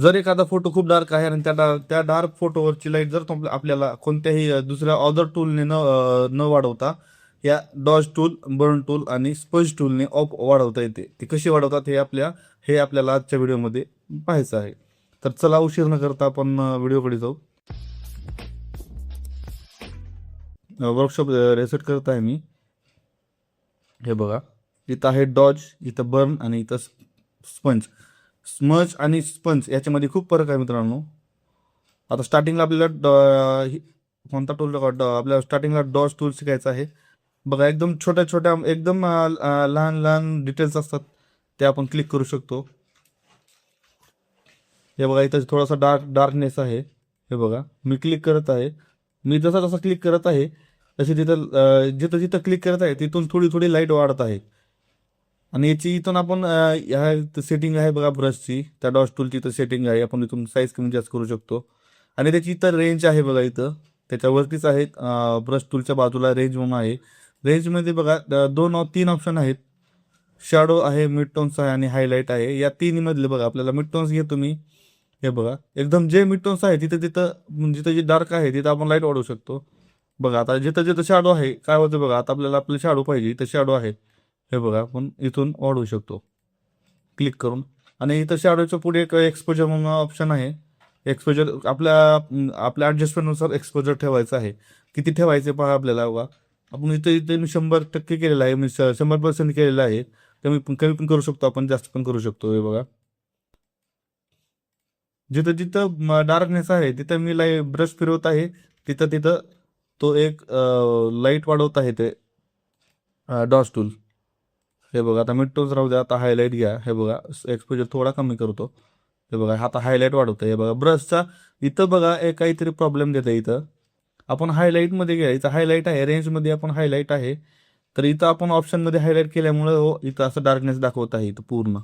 जर एखादा फोटो खूप डार्क आहे आणि त्या डार्क फोटोवरची लाईट जर आपल्याला कोणत्याही दुसऱ्या अदर टूलने न वाढवता या डॉज टूल, बर्न टूल आणि स्पंज टूलने ऑफ वाढवता येते. ते कशी वाढवतात हे आपल्याला आजच्या व्हिडिओमध्ये पाहायचं आहे. तर चला उशीर न करता आपण व्हिडिओकडे जाऊ. वर्कशॉप रेसेट करत आहे मी. हे बघा, इथं आहे डॉज, इथं बर्न आणि इथं स्पंज. स्मज आणि स्पंज याच्यामध्ये खूप फरक आहे मित्रांनो. आता स्टार्टिंगला आपल्याला कोणता टूल आपल्याला स्टार्टिंगला डॉज टूल शिकायचा आहे. बघा, एकदम छोट्या छोट्या एकदम लहान लहान डिटेल्स असतात, ते आपण क्लिक करू शकतो. हे बघा, इथं थोडासा डार्कनेस आहे. हे बघा, मी क्लिक करत आहे. मी जसा जसा क्लिक करत आहे तशी तिथं जिथं जिथं क्लिक करत आहे तिथून थोडी थोडी लाईट वाढत आहे. आणि याची इथून आपण ह्या सेटिंग आहे बघा ब्रशची, त्या डॉट टूलची इथं सेटिंग आहे. आपण इथून साईज कमी जास्त करू शकतो. आणि त्याची इथं रेंज आहे बघा, इथं त्याच्यावरतीच आहे. ब्रश टूलच्या बाजूला रेंज म्हणून आहे. रेंजमध्ये बघा 3 ऑप्शन आहेत. शॅडो आहे, मिड टोन्स आहे आणि हायलाईट आहे. या तिन्ही मधले बघा, आपल्याला मिड टोन्स घेतो मी. हे बघा, एकदम जे मिड टोन्स आहे तिथं तिथं जिथं जे डार्क आहे तिथं आपण लाईट वाढवू शकतो. बघा, आता जिथं जिथं शॅडो आहे काय होतं बघा, आता आपल्याला आपलं शॅडो पाहिजे, इथं शॅडो आहे. हे बघा, आपण इथून वाढवू शकतो क्लिक करून. आणि इथं शॅडोच्या पुढे एक एक्सपोजर म्हणून ऑप्शन आहे. एक्सपोजर आपल्या ॲडजस्टमेंटनुसार एक्सपोजर ठेवायचं आहे. किती ठेवायचे पहा आपल्याला. बघा, आपण इथे मी 100% केलेलं आहे, मी 100% केलेलं आहे. कमी पण करू शकतो आपण, जास्त पण करू शकतो. हे बघा, जिथं जिथं डार्कनेस आहे तिथं मी ब्रश फिरवत आहे, तिथं तिथं तो एक लाईट वाढवत आहे ते डॉस टूल. हे बघा, आता मिड टोन्स राहू द्या. आता हायलाईट घ्या. हे बघा, एक्सपोजर थोडा कमी करतो. हे बघा, आता हायलाईट वाढवतं. हे बघा, ब्रशचा इथं बघा एक काहीतरी प्रॉब्लेम देतं. इथं आपण हायलाईटमध्ये घ्या, इथं हायलाईट आहे, रेंजमध्ये आपण हायलाईट आहे. तर इथं आपण ऑप्शनमध्ये हायलाईट केल्यामुळे इथं असं डार्कनेस दाखवत आहे. इथं पूर्ण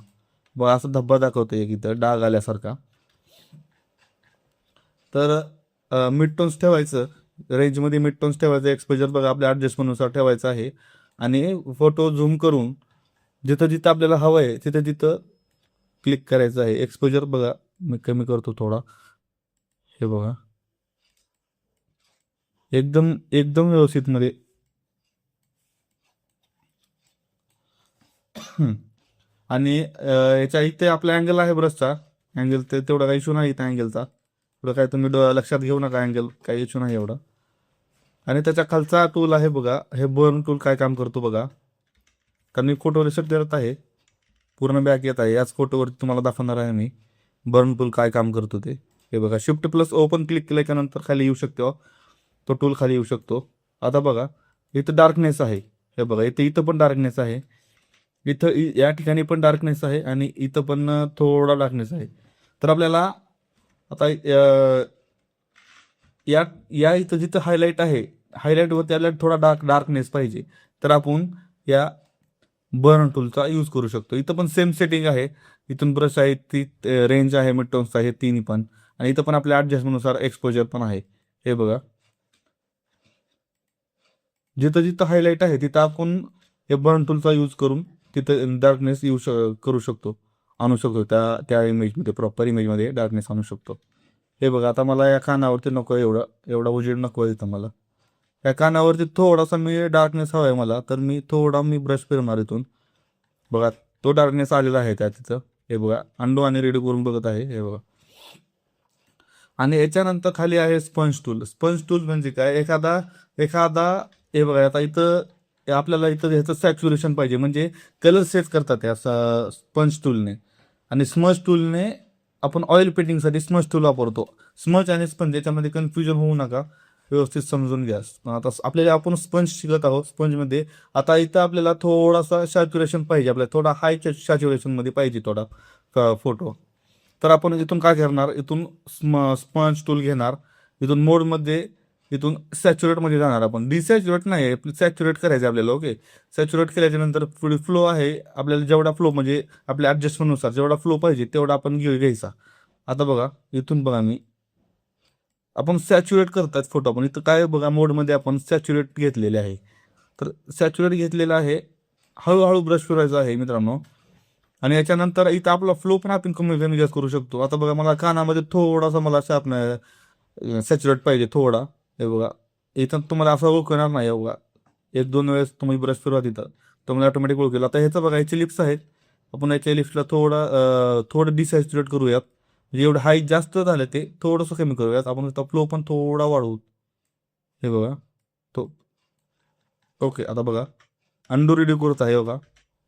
बघा असं धब्बा दाखवतं एक, इथं डाग आल्यासारखा. तर मिड टोन्स ठेवायचं, रेंजमध्ये मिड टोन्स ठेवायचं. एक्सपोजर बघा आपल्या ॲडजस्टमेंटनुसार ठेवायचं आहे. आणि फोटो झूम करून जिथं जिथं आपल्याला हवं आहे तिथं तिथं क्लिक करायचं आहे. एक्सपोजर बघा मी कमी करतो थोडा. हे बघा, एकदम एकदम व्यवस्थित मध्ये. आणि याच्या इथे आपला अँगल आहे ब्रशचा. अँगल तेवढा काही इश्यू नाही इथं अँगलचा. थोडं काय तुम्ही लक्षात घेऊ नका, अँगल काही इश्यू नाही एवढा. आणि त्याच्या खालचा टूल आहे बघा, हे बर्न टूल काय काम करतो बघा. कारण मी फोटो रिसेट करत आहे, पूर्ण बॅक येत आहे. याच फोटोवरती तुम्हाला दाखवणार आहे मी बर्न टूल काय काम करतो ते. हे बघा, शिफ्ट प्लस ओपन क्लिक केल्यानंतर खाली येऊ शकतो, तो टूल खाली येऊ शकतो. आता बघा, इथं डार्कनेस आहे. हे बघा, इथं पण डार्कनेस आहे. इथं या ठिकाणी पण डार्कनेस आहे आणि इथं पण थोडा डार्कनेस आहे. तर आपल्याला आता या या इथं जिथं हायलाईट आहे, हायलाईटवरती आपल्याला थोडा डार्कनेस पाहिजे, तर आपण या बर्न टूलचा यूज करू शकतो. इथं पण सेम सेटिंग आहे. इथून ब्रश आहे, ती रेंज आहे, मिड टोन्स आहे, तिन्ही पण. आणि इथं पण आपल्या ॲडजस्टमेंटनुसार एक्सपोजर पण आहे. हे बघा, जिथं जिथं हायलाईट आहे तिथं आपण हे बर्न टूलचा यूज करून तिथं डार्कनेस करू शकतो, आणू शकतो. त्या त्या इमेजमध्ये, प्रॉपर इमेजमध्ये डार्कनेस आणू शकतो. हे बघा, आता मला या कानावरती नको एवढा उजेड नको आहे इथं मला. या कानावरती थोडासा मी डार्कनेस हवा आहे मला, तर मी ब्रश फिरवणार इथून. बघा, तो डार्कनेस आलेला आहे त्या तिथं. हे बघा, अंडू आणि रेडी करून बघत आहे. हे बघा, आणि याच्यानंतर खाली आहे स्पंज टूल. स्पंज टूल म्हणजे काय, एखादा एखादा हे बघा, आता इथं आपल्याला इथं ह्याचं सॅच्युरेशन पाहिजे, म्हणजे कलर सेट करतात या स्पंज टूलने. आणि स्मज टूलने आपण ऑइल पेंटिंगसाठी स्मज टूल वापरतो. स्मज आणि स्पंज याच्यामध्ये कन्फ्युजन होऊ नका, व्यवस्थित समजून घ्या. आता आपल्याला आपण स्पंज शिकत आहोत. स्पंजमध्ये आता इथं आपल्याला थोडासा सॅच्युरेशन पाहिजे, आपल्याला थोडा हाय सॅच्युरेशनमध्ये पाहिजे थोडा फोटो. तर आपण इथून काय करणार, इथून स्पंज टूल घेणार, इथून मोडमध्ये, इथून सॅच्युरेटमध्ये जाणार. आपण डिसॅच्युरेट नाही, सॅच्युरेट करायचं आपल्याला. ओके, सॅच्युरेट केल्याच्या नंतर पुढे फ्लो आहे, आपल्याला जेवढा फ्लो म्हणजे आपल्या ॲडजस्टमेंटनुसार जेवढा फ्लो पाहिजे तेवढा आपण घ्यायचा. आता बघा, इथून बघा आपण सॅच्युरेट करतात फोटो. आपण इथं काय बघा, मोडमध्ये आपण सॅच्युरेट घेतलेले आहे. तर सॅच्युरेट घेतलेलं आहे. हळूहळू ब्रश फिरवायचा आहे मित्रांनो. आणि याच्यानंतर इथं आपला फ्लो पण आपण कमी कमी जास्त करू शकतो. आता बघा मला कानामध्ये थोडासा मला शार्प सॅच्युरेट पाहिजे थोडा. हे बघा इथं तुम्हाला असं ओळखणार नाही. हे बघा 1-2 वेळेस तुम्ही ब्रश फिरवा तिथं तुम्हाला ऑटोमॅटिक ओळखेल. आता ह्याचं बघा ह्याचे लिप्स आहेत. आपण याच्या लिप्सला थोडं डिसॅच्युरेट करूयात. म्हणजे एवढं हाईट जास्त झालं ते थोडंसं कमी करूयात. आपण त्याचा फ्लो पण थोडा वाढवू. हे बघा तो ओके. आता बघा अंडू रेडी करत आहे बघा.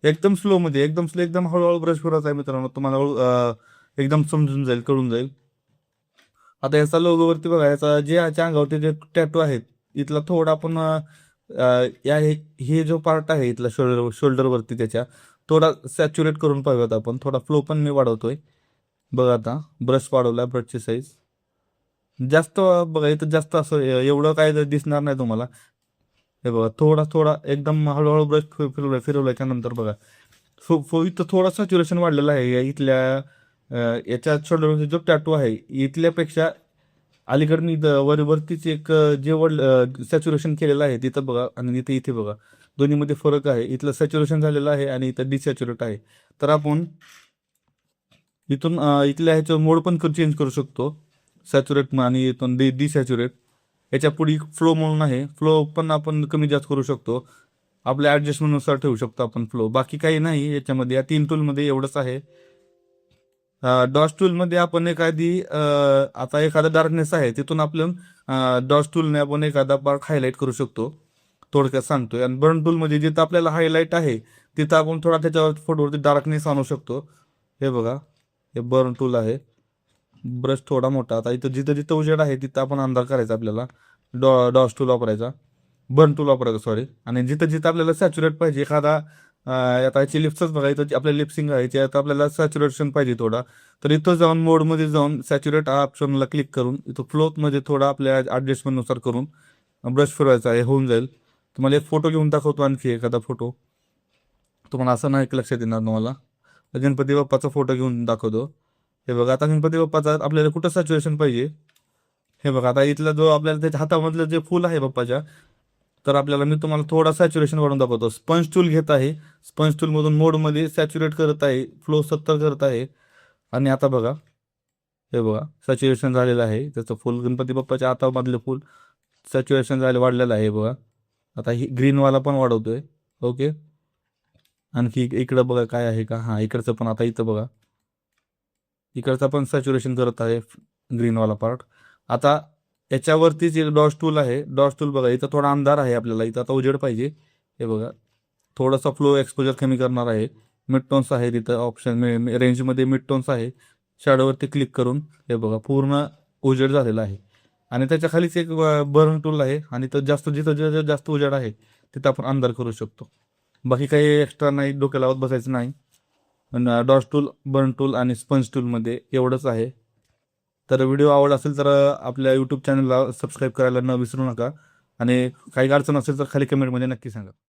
एकदम स्लोमध्ये एकदम स्लो एकदम हळूहळू ब्रश फिरत आहे मित्रांनो. तुम्हाला एकदम समजून जाईल कळून जाईल. आता याचा लोगोवरती बघा याचा जे याच्या अंगावरती जे टॅटू आहेत इथला थोडा आपण हे जो पार्ट आहे इथला शोल्डरवरती त्याच्या थोडा सॅच्युरेट करून पाहूयात आपण. थोडा फ्लो पण मी वाढवतोय. बघा आता ब्रश वाढवला ब्रशची साईज जास्त. बघा इथं जास्त असं एवढं काय दिसणार नाही तुम्हाला. हे बघा थोडा थोडा एकदम हळूहळू ब्रश फिरवल्याच्या नंतर बघा इथं थोडा सॅच्युरेशन वाढलेला आहे इथल्या याच्या शोल्डरवरती जो टॅटू आहे इथल्यापेक्षा अलीकडे वरतीच एक जे सॅच्युरेशन केलेलं आहे तिथं बघा आणि इथे बघा दोन्हीमध्ये फरक आहे. इथलं सॅच्युरेशन झालेलं आहे आणि इथं डिसॅच्युरेट आहे. तर आपण इथून इथल्या ह्याचं मोड पण चेंज करू शकतो. सॅच्युरेट आणि इथून डिसॅच्युरेट. याच्या पुढे फ्लो म्हणून आहे. फ्लो पण आपण कमी जास्त करू शकतो. आपल्या ॲडजस्टमेंटनुसार ठेवू शकतो आपण फ्लो. बाकी काही नाही याच्यामध्ये. या 3 टूलमध्ये एवढंच आहे. डॉस टूलमध्ये आपण आता एखादा डार्कनेस आहे तिथून आपण डॉस टूलने आपण एखादा पार्ट हायलाईट करू शकतो. थोडक्यात सांगतोय. आणि बर्न टूलमध्ये जिथं आपल्याला हायलाईट आहे तिथं आपण थोडा त्याच्यावर फोटोवरती डार्कनेस आणू शकतो. हे बघा हे बर्न टूल आहे. ब्रश थोडा मोठा. आता इथं जिथं जिथं उजेड आहे तिथं आपण अंधार करायचा आपल्याला. डॉस टूल वापरायचा. बर्न टूल वापरायचं सॉरी. आणि जिथं जिथं आपल्याला सॅच्युरेट पाहिजे एखादा आता याची लिप्सच बघा इथं आपल्या लिप्सिंग आहे त्यात आपल्याला सॅच्युरेशन पाहिजे थोडा. तर इथं जाऊन मोडमध्ये जाऊन सॅच्युरेट ऑप्शनला क्लिक करून इथं फ्लोमध्ये थोडा आपल्या ॲडजस्टमेंटनुसार करून ब्रश फिरवायचा आहे. होऊन जाईल. तुम्हाला एक फोटो घेऊन दाखवतो आणखी एखादा फोटो. तुम्हाला असं नाही की लक्षात येणार तुम्हाला. गणपती बाप्पाचा फोटो घेऊन दाखवतो. हे बघा आता गणपती बाप्पाचा आपल्याला कुठं सॅच्युरेशन पाहिजे. हे बघा आता इथला जो आपल्याला त्याच्या हातामधलं जे फुल आहे बाप्पाच्या तर आपल्याला मी तुम्हाला थोडा सॅच्युरेशन वाढून दाखवतो. स्पंज टूल घेत आहे. स्पंज टूलमधून मोडमध्ये सॅच्युरेट करत आहे. फ्लो 70 करत आहे. आणि आता बघा हे बघा सॅच्युरेशन झालेलं आहे त्याचं फुल. गणपती बाप्पाच्या हातामधलं फुल सॅच्युरेशन झालं वाढलेलं आहे बघा. आता ही ग्रीनवाला पण वाढवतोय. ओके. आणखी इकडं बघा काय आहे का. हां इकडचं पण आता इथं बघा इकडचा पण सॅच्युरेशन करत आहे ग्रीनवाला पार्ट. आता याच्यावरतीच एक डॉस टूल आहे. डॉस टूल बघा इथं थोडा अंधार आहे आपल्याला. इथं आता उजेड पाहिजे. हे बघा थोडासा फ्लो एक्सपोजर कमी करणार आहे. मिड टोन्स आहे तिथं ऑप्शन रेंजमध्ये मिड टोन्स आहे. शॅडोवरती क्लिक करून हे बघा पूर्ण उजेड झालेला आहे. आणि त्याच्या खालीच एक बर्न टूल आहे आणि तर जिथं जास्त उजेड आहे तिथं आपण अंधार करू शकतो. बाकी काही एक्स्ट्रा नाही डोक्याला लावत बसायचं नाही. डॉस टूल बर्न टूल आणि स्पंज टूलमध्ये एवढंच आहे. तर व्हिडिओ आवड असेल तर आपल्या यूट्यूब चॅनलला सबस्क्राईब करायला न विसरू नका. आणि काही अडचण असेल तर खाली कमेंटमध्ये नक्की सांगा.